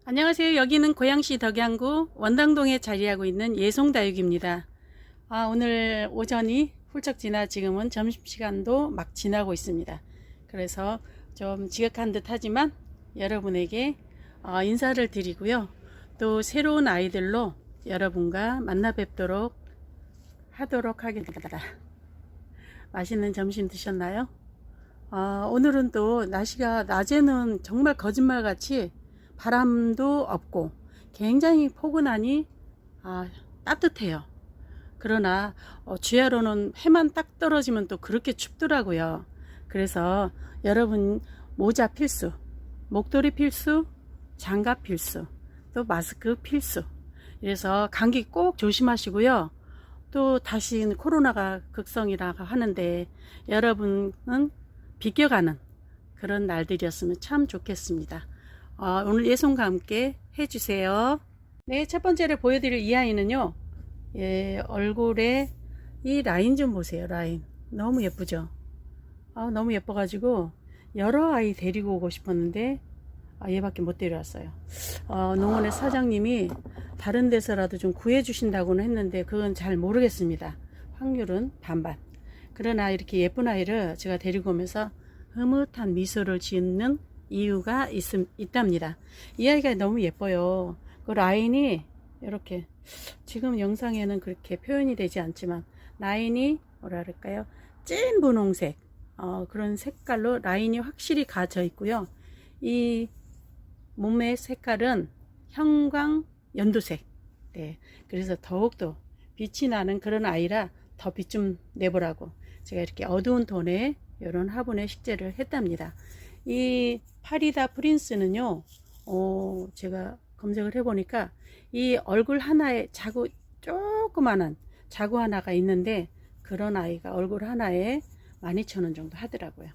안녕하세요. 여기는 고양시 덕양구 원당동에 자리하고 있는 예송다육입니다. 오늘 오전이 훌쩍 지나 지금은 점심시간도 막 지나고 있습니다. 그래서 좀 지각한 듯 하지만 여러분에게 인사를 드리고요. 또 새로운 아이들로 여러분과 만나 뵙도록 하도록 하겠습니다. 맛있는 점심 드셨나요? 오늘은 또 날씨가 낮에는 정말 거짓말같이 바람도 없고 굉장히 포근하니 따뜻해요. 그러나 주야로는 해만 딱 떨어지면 또 그렇게 춥더라고요. 그래서 여러분 모자 필수, 목도리 필수, 장갑 필수, 또 마스크 필수. 그래서 감기 꼭 조심하시고요. 또 다시 코로나가 극성이라고 하는데 여러분은 비껴가는 그런 날들이었으면 참 좋겠습니다. 오늘 예송과 함께 해주세요. 네, 첫 번째로 보여드릴 이 아이는요, 얼굴에 이 라인 좀 보세요. 라인 너무 예쁘죠? 너무 예뻐가지고 여러 아이 데리고 오고 싶었는데 얘밖에 못 데려왔어요. 농원의 사장님이 다른 데서라도 좀 구해주신다고는 했는데 그건 잘 모르겠습니다. 확률은 반반. 그러나 이렇게 예쁜 아이를 제가 데리고 오면서 흐뭇한 미소를 짓는 이유가 있답니다. 이 아이가 너무 예뻐요. 그 라인이 이렇게 지금 영상에는 그렇게 표현이 되지 않지만 라인이 뭐랄까요, 찐 분홍색 그런 색깔로 라인이 확실히 가져 있고요. 이 몸의 색깔은 형광 연두색. 네, 그래서 더욱더 빛이 나는 그런 아이라 더 빛 좀 내보라고 제가 이렇게 어두운 톤의 이런 화분에 식재를 했답니다. 이 파리다 프린스는요, 제가 검색을 해보니까 이 얼굴 하나에 조그만한 자구 하나가 있는데 그런 아이가 얼굴 하나에 12,000원 정도 하더라고요.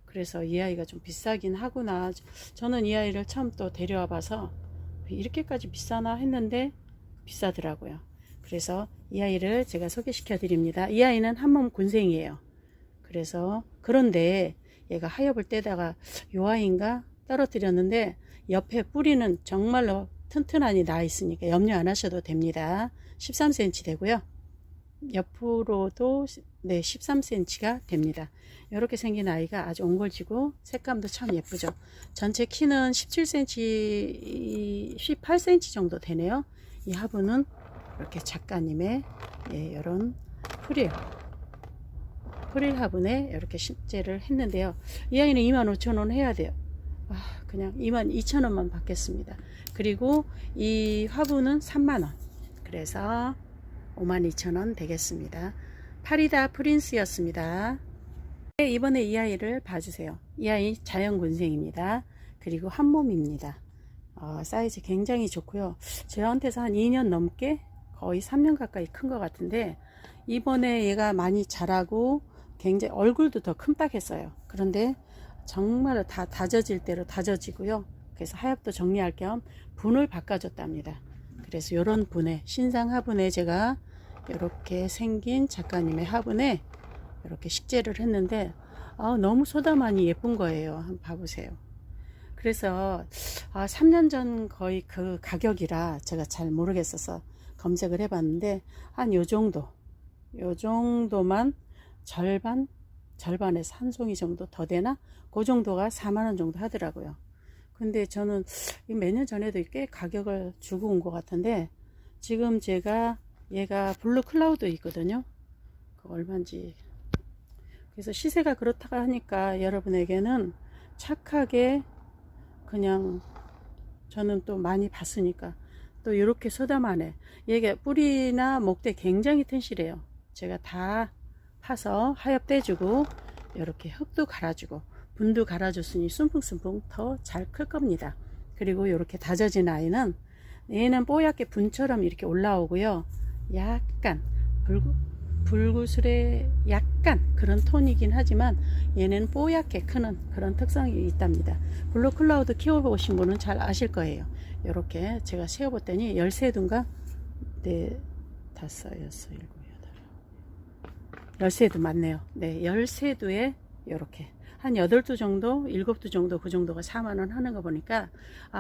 그래서 이 아이가 좀 비싸긴 하구나. 저는 이 아이를 처음 또 데려와 봐서 이렇게까지 비싸나 했는데 비싸더라고요. 그래서 이 아이를 제가 소개시켜 드립니다. 이 아이는 한몸 군생이에요. 그래서 그런데 얘가 하엽을 떼다가 요 아이인가 떨어뜨렸는데 옆에 뿌리는 정말로 튼튼하니 나 있으니까 염려 안 하셔도 됩니다. 13cm 되고요. 옆으로도 네 13cm가 됩니다. 이렇게 생긴 아이가 아주 옹골지고 색감도 참 예쁘죠. 전체 키는 17cm 18cm 정도 되네요. 이 화분은 이렇게 작가님의 이런 프릴 화분에 이렇게 식재를 했는데요. 이 아이는 25,000원 해야 돼요. 그냥 22,000원만 받겠습니다. 그리고 이 화분은 3만원. 그래서 52,000원 되겠습니다. 파리다 프린스였습니다. 네, 이번에 이 아이를 봐주세요. 이 아이 자연군생입니다. 그리고 한몸입니다. 사이즈 굉장히 좋고요. 저한테서 한 2년 넘게 거의 3년 가까이 큰 것 같은데 이번에 얘가 많이 자라고 굉장히 얼굴도 더 큼딱했어요. 그런데 정말 다 다져질 대로 다져지고요. 그래서 하엽도 정리할 겸 분을 바꿔줬답니다. 그래서 이런 분에 신상 화분에 제가 이렇게 생긴 작가님의 화분에 이렇게 식재를 했는데 너무 소다만이 예쁜 거예요. 한번 봐보세요. 그래서 3년 전 거의 그 가격이라 제가 잘 모르겠어서 검색을 해봤는데 한 요 정도만 절반에서 한 송이 정도 더 되나? 그 정도가 4만원 정도 하더라고요. 근데 저는 몇 년 전에도 꽤 가격을 주고 온 것 같은데 지금 얘가 블루 클라우드 있거든요. 그 얼마인지. 그래서 시세가 그렇다고 하니까 여러분에게는 착하게 그냥 저는 또 많이 봤으니까 또 이렇게 소담하네. 얘가 뿌리나 목대 굉장히 튼실해요. 제가 다 파서 하엽 떼주고 이렇게 흙도 갈아주고 분도 갈아줬으니 숨풍숨풍 더 잘 클 겁니다. 그리고 이렇게 다져진 아이는 얘는 뽀얗게 분처럼 이렇게 올라오고요. 약간 불구슬의 약간 그런 톤이긴 하지만 얘는 뽀얗게 크는 그런 특성이 있답니다. 블루 클라우드 키워보신 분은 잘 아실 거예요. 이렇게 제가 세어봤더니 13두인가? 네, 5, 6, 7, 8 13두 맞네요. 네, 13두에 이렇게 한 8두 정도, 7두 정도, 그 정도가 4만원 하는 거 보니까,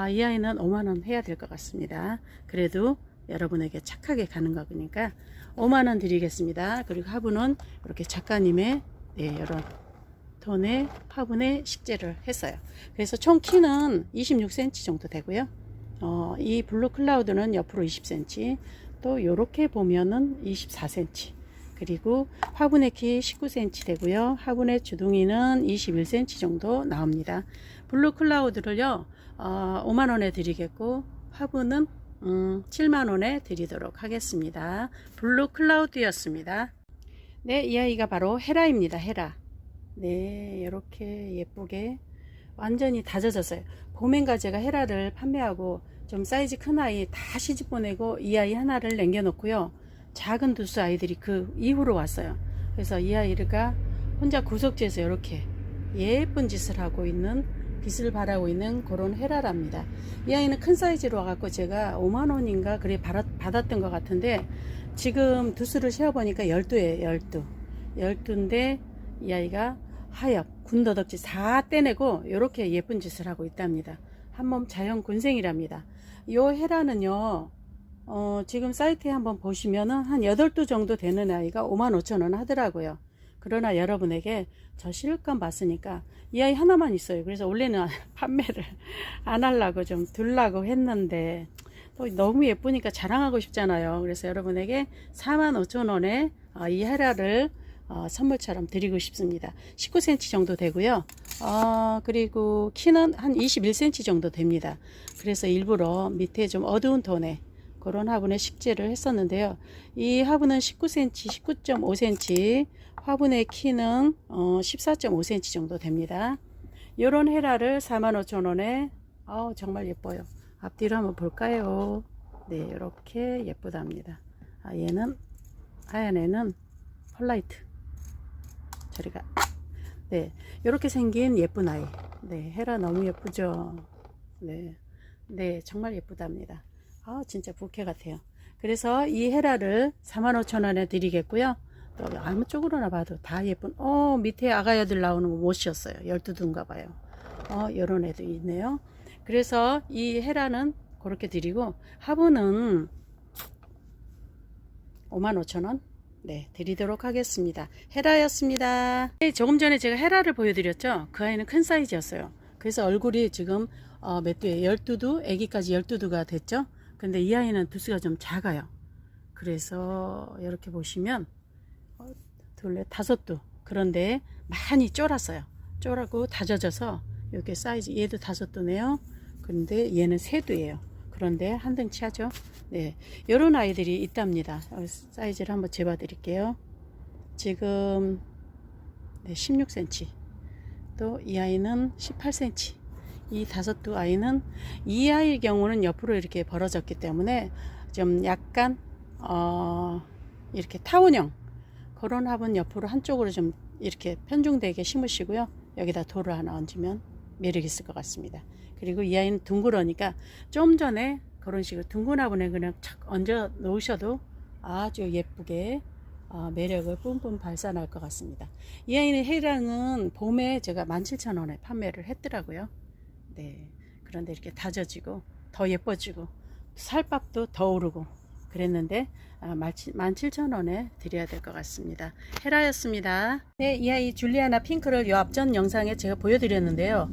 이 아이는 5만원 해야 될 것 같습니다. 그래도 여러분에게 착하게 가는 거니까 5만원 드리겠습니다. 그리고 화분은 이렇게 작가님의, 이런 톤의 화분에 식재를 했어요. 그래서 총 키는 26cm 정도 되고요. 이 블루 클라우드는 옆으로 20cm, 또 요렇게 보면은 24cm, 그리고 화분의 키 19cm 되고요. 화분의 주둥이는 21cm 정도 나옵니다. 블루 클라우드를요 5만원에 드리겠고, 화분은 7만원에 드리도록 하겠습니다. 블루 클라우드였습니다. 네, 이 아이가 바로 헤라입니다. 헤라. 네, 이렇게 예쁘게 완전히 다져졌어요. 봄엔가 제가 헤라를 판매하고 좀 사이즈 큰 아이 다 시집 보내고 이 아이 하나를 남겨놓고요. 작은 두수 아이들이 그 이후로 왔어요. 그래서 이 아이가 혼자 구석지에서 이렇게 예쁜 짓을 하고 있는, 빛을 발하고 있는 그런 헤라랍니다. 이 아이는 큰 사이즈로 와갖고 제가 5만원인가 그래 받았던 것 같은데, 지금 두수를 세어보니까 12예요. 12인데 이 아이가 하얗 군더덕지 다 떼내고 이렇게 예쁜 짓을 하고 있답니다. 한몸 자연 군생이랍니다. 요 헤라는요 지금 사이트에 한번 보시면은 한 8두 정도 되는 아이가 55,000원 하더라고요. 그러나 여러분에게 저 실감 봤으니까 이 아이 하나만 있어요. 그래서 원래는 판매를 안 하려고 좀 둘라고 했는데 또 너무 예쁘니까 자랑하고 싶잖아요. 그래서 여러분에게 45,000원에 이 헤라를 선물처럼 드리고 싶습니다. 19cm 정도 되고요. 그리고 키는 한 21cm 정도 됩니다. 그래서 일부러 밑에 좀 어두운 톤의 그런 화분에 식재를 했었는데요. 이 화분은 19cm, 19.5cm, 화분의 키는 14.5cm 정도 됩니다. 이런 헤라를 45,000원에 정말 예뻐요. 앞뒤로 한번 볼까요? 네, 이렇게 예쁘답니다. 얘는 하얀 애는 펄라이트. 저리가. 네, 이렇게 생긴 예쁜 아이. 네, 헤라 너무 예쁘죠. 네, 네, 정말 예쁘답니다. 진짜 부케 같아요. 그래서 이 헤라를 45,000원에 드리겠고요. 또 아무 쪽으로나 봐도 다 예쁜, 밑에 아가야들 나오는 거 못이었어요. 12두인가 봐요. 요런 애도 있네요. 그래서 이 헤라는 그렇게 드리고, 화분은 55,000원 네, 드리도록 하겠습니다. 헤라였습니다. 조금 전에 제가 헤라를 보여드렸죠. 그 아이는 큰 사이즈였어요. 그래서 얼굴이 지금 몇 두에 12두, 애기까지 12두가 됐죠. 근데 이 아이는 두수가 좀 작아요. 그래서 이렇게 보시면 둘, 다섯 두. 그런데 많이 쫄았어요. 쫄하고 다져져서 이렇게 사이즈, 얘도 5두네요. 그런데 얘는 3두예요. 그런데 한 덩치 하죠. 네, 이런 아이들이 있답니다. 사이즈를 한번 재봐 드릴게요. 지금 16cm, 또 이 아이는 18cm. 이 5두 아이는, 이 아이의 경우는 옆으로 이렇게 벌어졌기 때문에 좀 약간 이렇게 타원형 그런 화분 옆으로 한쪽으로 좀 이렇게 편중되게 심으시고요. 여기다 돌을 하나 얹으면 매력 있을 것 같습니다. 그리고 이 아이는 둥그러니까 좀 전에 그런 식으로 둥근 화분에 그냥 착 얹어 놓으셔도 아주 예쁘게 매력을 뿜뿜 발산할 것 같습니다. 이 아이는 헤라는 봄에 제가 17,000원에 판매를 했더라고요. 네, 그런데 이렇게 다져지고 더 예뻐지고 살밥도 더 오르고 그랬는데 17,000원에 드려야 될 것 같습니다. 헤라였습니다. 네, 이 아이 줄리아나 핑크를 요 앞전 영상에 제가 보여드렸는데요.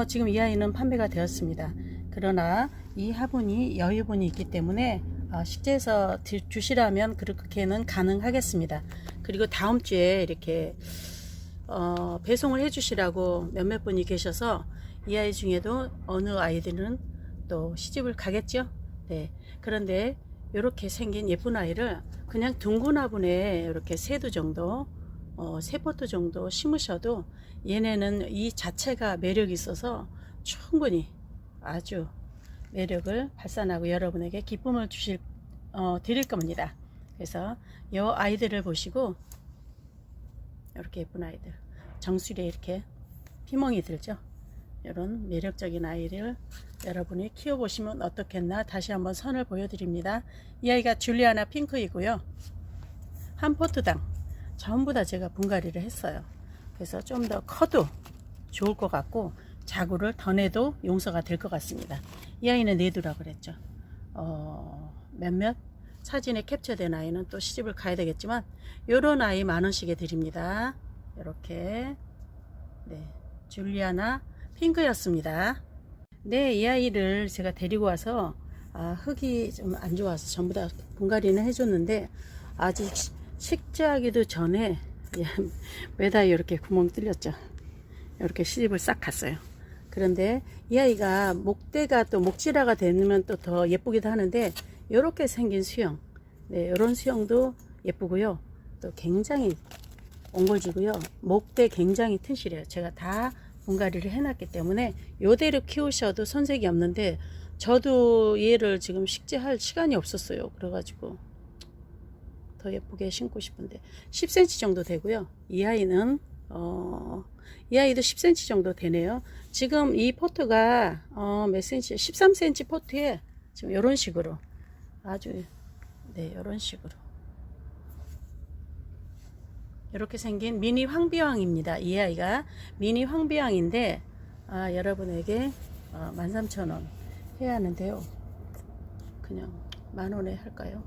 지금 이 아이는 판매가 되었습니다. 그러나 이 화분이 여유분이 있기 때문에 식재해서 주시라면 그렇게는 가능하겠습니다. 그리고 다음 주에 이렇게 배송을 해 주시라고 몇몇 분이 계셔서 이 아이 중에도 어느 아이들은 또 시집을 가겠죠. 네, 그런데 이렇게 생긴 예쁜 아이를 그냥 둥근 화분에 이렇게 3두 정도 3포트 정도 심으셔도 얘네는 이 자체가 매력이 있어서 충분히 아주 매력을 발산하고 여러분에게 기쁨을 드릴 겁니다. 그래서 이 아이들을 보시고, 이렇게 예쁜 아이들 정수리에 이렇게 피멍이 들죠. 이런 매력적인 아이를 여러분이 키워보시면 어떻겠나 다시 한번 선을 보여드립니다. 이 아이가 줄리아나 핑크이고요. 한 포트당 전부 다 제가 분갈이를 했어요. 그래서 좀 더 커도 좋을 것 같고 자구를 더 내도 용서가 될 것 같습니다. 이 아이는 내두라 그랬죠. 몇몇 사진에 캡처된 아이는 또 시집을 가야 되겠지만 요런 아이 만원씩에 드립니다. 이렇게 네, 줄리아나 핑크였습니다. 네, 이 아이를 제가 데리고 와서 흙이 좀 안 좋아서 전부 다 분갈이는 해줬는데 아직 식재하기도 전에 매다 이렇게 구멍 뚫렸죠. 이렇게 시집을 싹 갔어요. 그런데 이 아이가 목대가 또 목질화가 되면 또 더 예쁘기도 하는데 이렇게 생긴 수영, 네, 이런 수영도 예쁘고요. 또 굉장히 옹골지고요. 목대 굉장히 튼실해요. 제가 다 분갈이를 해놨기 때문에 요대로 키우셔도 손색이 없는데 저도 얘를 지금 식재할 시간이 없었어요. 그래가지고 더 예쁘게 심고 싶은데 10cm 정도 되고요. 이 아이는 이 아이도 10cm 정도 되네요. 지금 이 포트가 몇 cm? 13cm 포트에 지금 이런 식으로 아주 네, 이런 식으로 이렇게 생긴 미니 황비왕입니다. 이 아이가 미니 황비왕인데 여러분에게 13,000원 해야 하는데요. 그냥 만원에 할까요?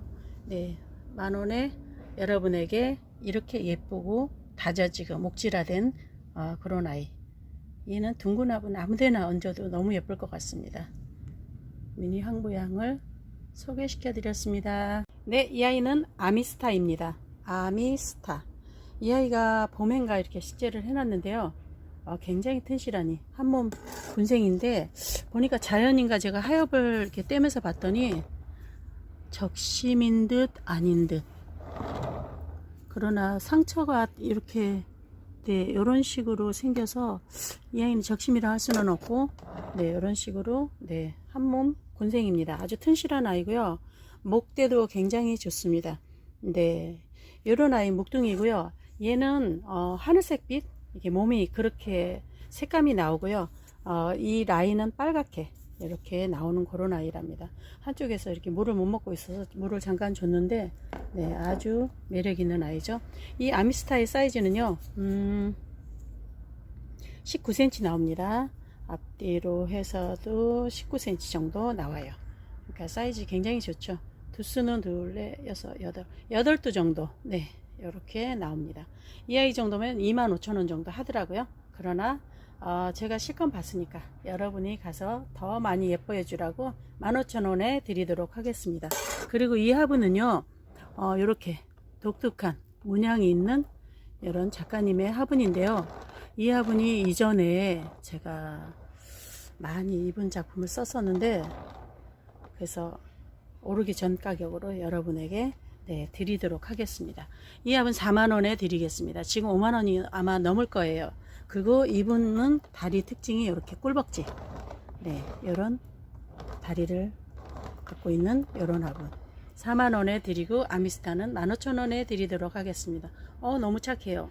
네, 만원에 여러분에게 이렇게 예쁘고 다져지고 목질화된 그런 아이. 얘는 둥근합은 아무데나 얹어도 너무 예쁠 것 같습니다. 미니 황비왕을 소개시켜 드렸습니다. 네, 이 아이는 아미스타입니다. 아미스타. 이 아이가 봄엔가 이렇게 식재를 해놨는데요. 굉장히 튼실하니 한몸 군생인데 보니까 자연인가 제가 하엽을 이렇게 떼면서 봤더니 적심인 듯 아닌 듯. 그러나 상처가 이렇게 네, 이런 식으로 생겨서 이 아이는 적심이라 할 수는 없고 네, 이런 식으로 네, 한몸 군생입니다. 아주 튼실한 아이고요. 목대도 굉장히 좋습니다. 네, 이런 아이 목둥이고요. 얘는 하늘색빛 이게 몸이 그렇게 색감이 나오고요. 이 라인은 빨갛게 이렇게 나오는 그런 아이랍니다. 한쪽에서 이렇게 물을 못 먹고 있어서 물을 잠깐 줬는데 네, 아주 매력 있는 아이죠. 이 아미스타의 사이즈는요 19cm 나옵니다. 앞뒤로 해서도 19cm 정도 나와요. 그러니까 사이즈 굉장히 좋죠. 두수는 둘, 넷, 여섯, 여덟, 8두 정도 네, 이렇게 나옵니다. 이 아이 정도면 25,000원 정도 하더라고요. 그러나 제가 실컷 봤으니까 여러분이 가서 더 많이 예뻐해 주라고 15,000원에 드리도록 하겠습니다. 그리고 이 화분은요 이렇게 독특한 문양이 있는 이런 작가님의 화분인데요. 이 화분이 이전에 제가 많이 입은 작품을 썼었는데 그래서 오르기 전 가격으로 여러분에게 네, 드리도록 하겠습니다. 이 화분 4만원에 드리겠습니다. 지금 5만원이 아마 넘을 거예요. 그리고 이분은 다리 특징이 이렇게 꿀벅지 네, 이런 다리를 갖고 있는 이런 화분 4만원에 드리고 아미스타는 15,000원에 드리도록 하겠습니다. 너무 착해요.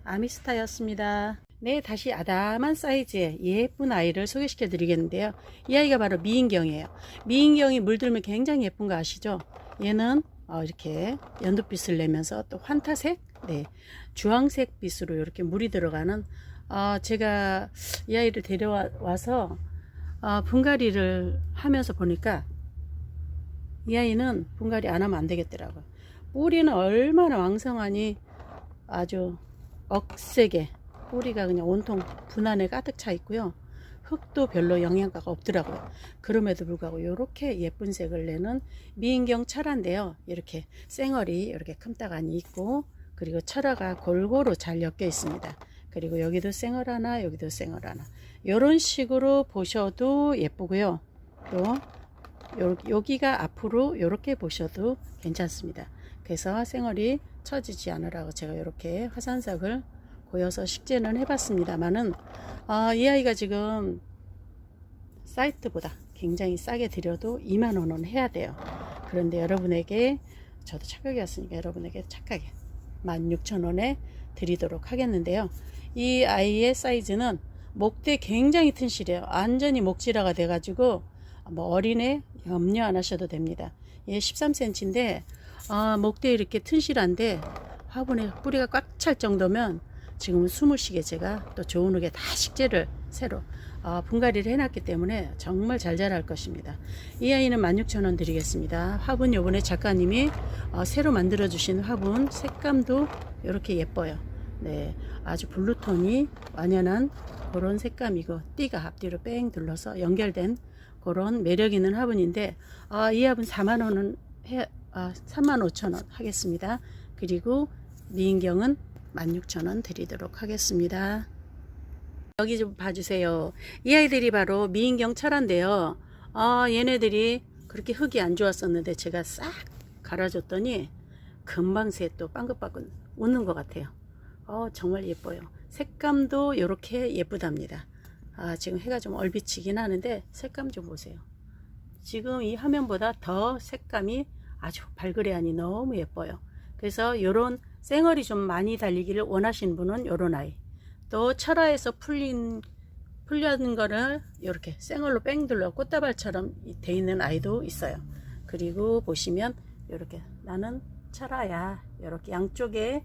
아미스타였습니다. 네, 다시 아담한 사이즈의 예쁜 아이를 소개시켜 드리겠는데요. 이 아이가 바로 미인경이에요. 미인경이 물들면 굉장히 예쁜 거 아시죠? 얘는 이렇게 연두빛을 내면서 또 환타색, 네, 주황색 빛으로 이렇게 물이 들어가는 제가 이 아이를 데려와서 분갈이를 하면서 보니까 이 아이는 분갈이 안 하면 안 되겠더라고요. 뿌리는 얼마나 왕성하니 아주 억세게 뿌리가 그냥 온통 분안에 가득 차 있고요. 흙도 별로 영양가가 없더라고요. 그럼에도 불구하고 이렇게 예쁜 색을 내는 미인경 철화인데요. 이렇게 쌩얼이 이렇게 큼딱하니 있고 그리고 철화가 골고루 잘 엮여 있습니다. 그리고 여기도 쌩얼 하나 여기도 쌩얼 하나 이런 식으로 보셔도 예쁘고요. 또 여기가 앞으로 이렇게 보셔도 괜찮습니다. 그래서 쌩얼이 처지지 않으라고 제가 이렇게 화산석을 고여서 식재는 해봤습니다만은 이 아이가 지금 사이트보다 굉장히 싸게 드려도 2만원은 해야 돼요. 그런데 여러분에게 저도 착각이었으니까 여러분에게 착하게 16,000원에 드리도록 하겠는데요. 이 아이의 사이즈는 목대 굉장히 튼실해요. 완전히 목질화가 돼가지고 뭐 어린애 염려 안 하셔도 됩니다. 얘 13cm인데 목대 이렇게 튼실한데 화분에 뿌리가 꽉 찰 정도면 지금은 숨을 쉬게 제가 또 좋은 흙에 다 식재를 새로 분갈이를 해놨기 때문에 정말 잘 자랄 것입니다. 이 아이는 16,000원 드리겠습니다. 화분 요번에 작가님이 새로 만들어 주신 화분 색감도 이렇게 예뻐요. 네, 아주 블루톤이 완연한 그런 색감이고 띠가 앞뒤로 뺑 둘러서 연결된 그런 매력 있는 화분인데 이 화분 4만원은 35,000원 하겠습니다. 그리고 미인경은 16,000원 드리도록 하겠습니다. 여기 좀 봐주세요. 이 아이들이 바로 미인경 철화인데요. 얘네들이 그렇게 흙이 안 좋았었는데 제가 싹 갈아줬더니 금방새 또 빵긋빵긋 웃는 것 같아요. 정말 예뻐요. 색감도 이렇게 예쁘답니다. 지금 해가 좀 얼비치긴 하는데 색감 좀 보세요. 지금 이 화면보다 더 색감이 아주 발그레하니 너무 예뻐요. 그래서 요런 쌩얼이 좀 많이 달리기를 원하시는 분은 요런 아이, 또 철화에서 풀린 거를 이렇게 쌩얼로 뺑 둘러 꽃다발처럼 돼 있는 아이도 있어요. 그리고 보시면 이렇게 나는 철화야, 이렇게 양쪽에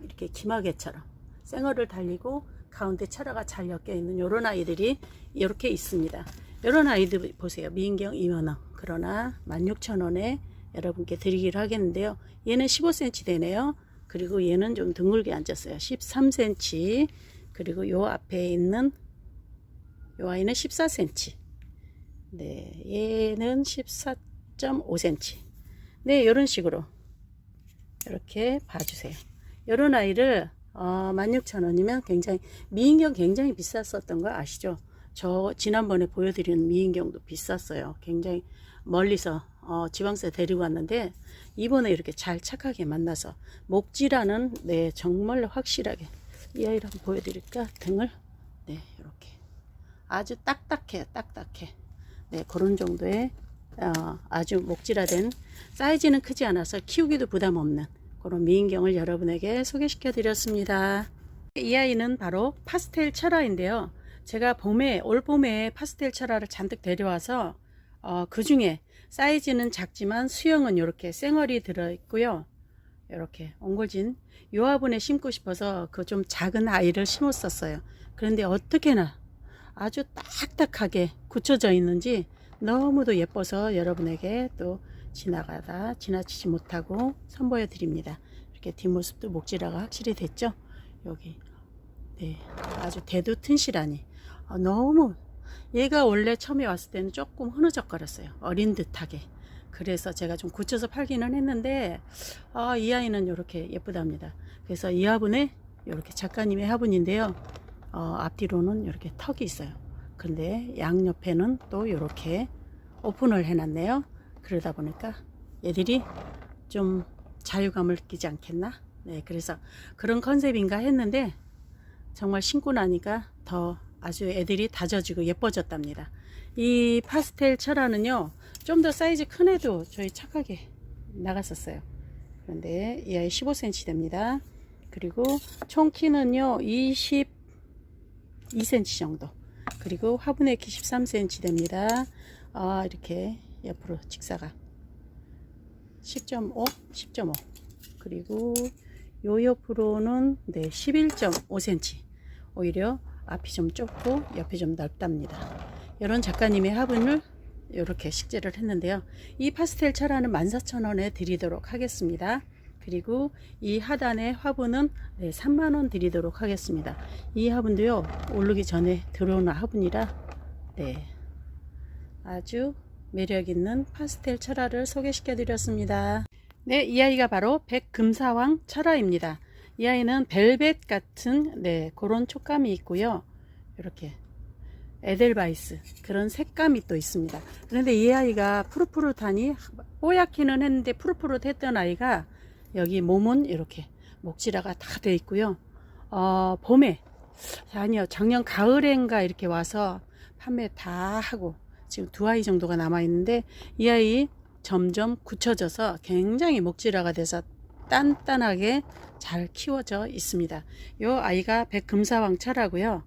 이렇게 기마개처럼 쌩얼을 달리고 가운데 철화가 잘 엮여 있는 이런 아이들이 이렇게 있습니다. 이런 아이들 보세요. 미인경 2만원, 그러나 16,000원에 여러분께 드리기로 하겠는데요. 얘는 15cm 되네요. 그리고 얘는 좀 둥글게 앉았어요. 13cm. 그리고 요 앞에 있는 요 아이는 14cm. 네, 얘는 14.5cm. 네, 이런 식으로 이렇게 봐주세요. 이런 아이를 16,000원이면 굉장히, 미인경 굉장히 비쌌었던 거 아시죠? 저 지난번에 보여드린 미인경도 비쌌어요. 굉장히 멀리서 지방세 데리고 왔는데 이번에 이렇게 잘 착하게 만나서 목질하는, 네, 정말로 확실하게 이 아이를 한번 보여드릴까? 등을, 네, 이렇게 아주 딱딱해. 네, 그런 정도의 아주 목질화된, 사이즈는 크지 않아서 키우기도 부담 없는 그런 미인경을 여러분에게 소개시켜 드렸습니다. 이 아이는 바로 파스텔 철화인데요. 제가 올 봄에 파스텔 철화를 잔뜩 데려와서 그 중에 사이즈는 작지만 수영은 이렇게 쌩얼이 들어있고요. 이렇게 옹골진 요 화분에 심고 싶어서 그 좀 작은 아이를 심었었어요. 그런데 어떻게나 아주 딱딱하게 굳혀져 있는지 너무도 예뻐서 여러분에게 또 지나치지 못하고 선보여 드립니다. 이렇게 뒷모습도 목질화가 확실히 됐죠. 여기, 네, 아주 대두 튼실하니 너무, 얘가 원래 처음에 왔을 때는 조금 흐느적거렸어요. 어린 듯하게. 그래서 제가 좀 굳혀서 팔기는 했는데 이 아이는 이렇게 예쁘답니다. 그래서 이 화분에 이렇게 작가님의 화분인데요. 앞뒤로는 이렇게 턱이 있어요. 근데 양옆에는 또 이렇게 오픈을 해놨네요. 그러다 보니까 얘들이 좀 자유감을 느끼지 않겠나? 네, 그래서 그런 컨셉인가 했는데 정말 신고 나니까 더 아주 애들이 다져지고 예뻐졌답니다. 이 파스텔 철화는요, 좀 더 사이즈 큰 애도 저희 착하게 나갔었어요. 그런데 이 아이 15cm 됩니다. 그리고 총 키는요 22cm 정도. 그리고 화분의 키 13cm 됩니다. 이렇게 옆으로 직사각 10.5, 10.5. 그리고 요 옆으로는, 네, 11.5cm. 오히려 앞이 좀 좁고 옆이 좀 넓답니다. 이런 작가님의 화분을 이렇게 식재를 했는데요. 이 파스텔 철화는 14,000원에 드리도록 하겠습니다. 그리고 이 하단의 화분은, 네, 3만원 드리도록 하겠습니다. 이 화분도요, 오르기 전에 들어오는 화분이라, 네, 아주 매력있는 파스텔 철화를 소개시켜 드렸습니다. 네, 이 아이가 바로 백금사왕 철화입니다. 이 아이는 벨벳 같은, 네, 그런 촉감이 있고요. 이렇게 에델바이스 그런 색감이 또 있습니다. 그런데 이 아이가 푸릇푸릇하니 뽀얗기는 했는데 푸릇푸릇했던 아이가 여기 몸은 이렇게 목질화가 다 되어 있고요. 봄에, 아니요, 작년 가을엔가 이렇게 와서 판매 다 하고 지금 2아이 정도가 남아 있는데 이 아이 점점 굳혀져서 굉장히 목질화가 돼서 단단하게 잘 키워져 있습니다. 이 아이가 백금사왕 철화고요.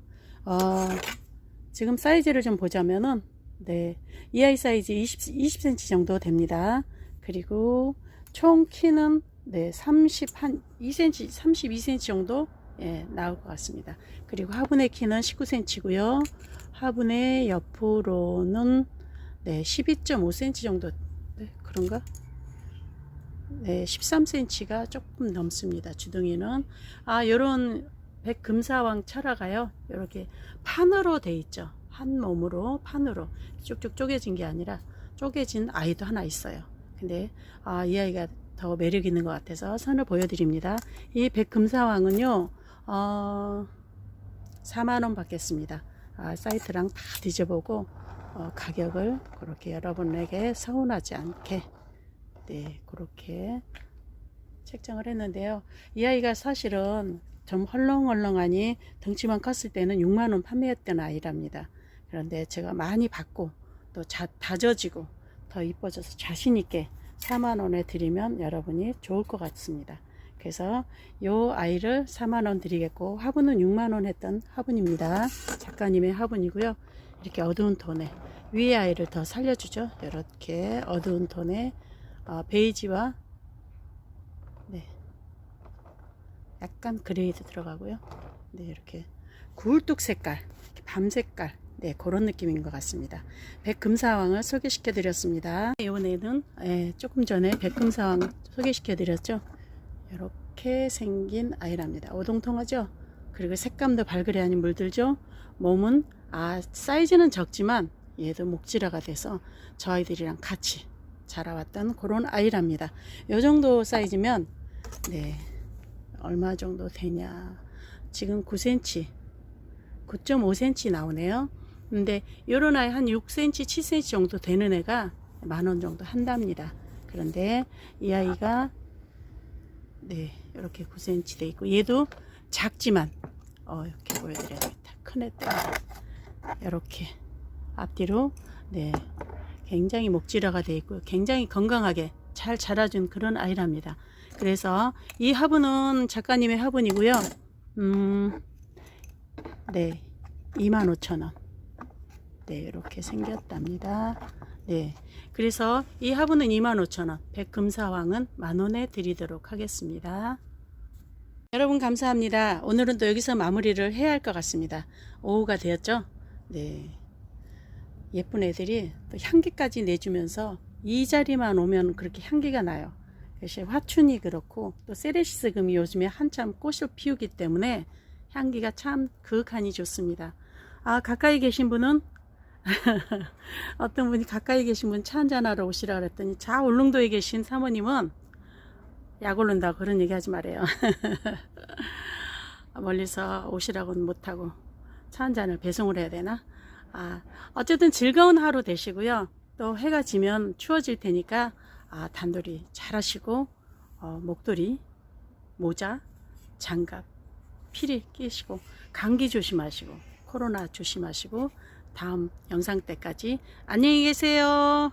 지금 사이즈를 좀 보자면은, 네, 이 아이 사이즈 20cm 정도 됩니다. 그리고 총 키는, 네, 32cm 정도 예, 나올 것 같습니다. 그리고 화분의 키는 19cm고요. 화분의 옆으로는 네, 12.5cm 정도, 네, 그런가? 네, 13cm가 조금 넘습니다. 주둥이는. 요런 백금사왕 철화가요, 이렇게 판으로 돼 있죠. 한 몸으로 판으로 쭉쭉 쪼개진 게 아니라 쪼개진 아이도 하나 있어요. 근데 이 아이가 더 매력 있는 것 같아서 선을 보여드립니다. 이 백금사왕은요, 4만원 받겠습니다. 사이트랑 다 뒤져보고 가격을 그렇게 여러분에게 서운하지 않게, 네, 그렇게 책정을 했는데요. 이 아이가 사실은 좀 헐렁헐렁하니 덩치만 컸을 때는 6만원 판매했던 아이랍니다. 그런데 제가 많이 받고 또 다져지고 더 이뻐져서 자신있게 4만원에 드리면 여러분이 좋을 것 같습니다. 그래서 이 아이를 4만원 드리겠고, 화분은 6만원 했던 화분입니다. 작가님의 화분이고요. 이렇게 어두운 톤에 위에 아이를 더 살려주죠. 이렇게 어두운 톤에 베이지와 네, 약간 그레이도 들어가고요. 네, 이렇게 굴뚝 색깔, 이렇게 밤 색깔, 네, 그런 느낌인 것 같습니다. 백금사왕을 소개시켜 드렸습니다. 이번에는 조금 전에 백금사왕 소개시켜 드렸죠. 이렇게 생긴 아이랍니다. 오동통하죠. 그리고 색감도 발그레하니 물들죠. 몸은 사이즈는 적지만 얘도 목질화가 돼서 저 아이들이랑 같이 자라왔던 그런 아이랍니다. 요 정도 사이즈면 네, 얼마 정도 되냐, 지금 9cm 9.5cm 나오네요. 근데 요런 아이 한 6cm 7cm 정도 되는 애가 만원 정도 한답니다. 그런데 이 아이가 네, 이렇게 9cm 돼 있고, 얘도 작지만 이렇게 보여드려야 되겠다. 큰 애 때문에 이렇게 앞뒤로 네, 굉장히 목질화가 되어 있고 굉장히 건강하게 잘 자라준 그런 아이랍니다. 그래서 이 화분은 작가님의 화분이고요. 네, 25,000원. 네, 이렇게 생겼답니다. 네, 그래서 이 화분은 25,000원, 백금사왕은 만원에 드리도록 하겠습니다. 여러분 감사합니다. 오늘은 또 여기서 마무리를 해야 할 것 같습니다. 오후가 되었죠? 네, 예쁜 애들이 또 향기까지 내주면서 이 자리만 오면 그렇게 향기가 나요. 역시 화춘이 그렇고 또 세레시스 금이 요즘에 한참 꽃을 피우기 때문에 향기가 참 그윽하니 좋습니다. 가까이 계신 분은 어떤 분이 가까이 계신 분 차 한잔하러 오시라 그랬더니, 자 울릉도에 계신 사모님은 약 오른다고 그런 얘기 하지 말아요. 멀리서 오시라고는 못하고 차 한잔을 배송을 해야 되나? 어쨌든 즐거운 하루 되시고요. 또 해가 지면 추워질 테니까 단돌이 잘 하시고, 목도리, 모자, 장갑 필히 끼시고, 감기 조심하시고, 코로나 조심하시고, 다음 영상 때까지 안녕히 계세요.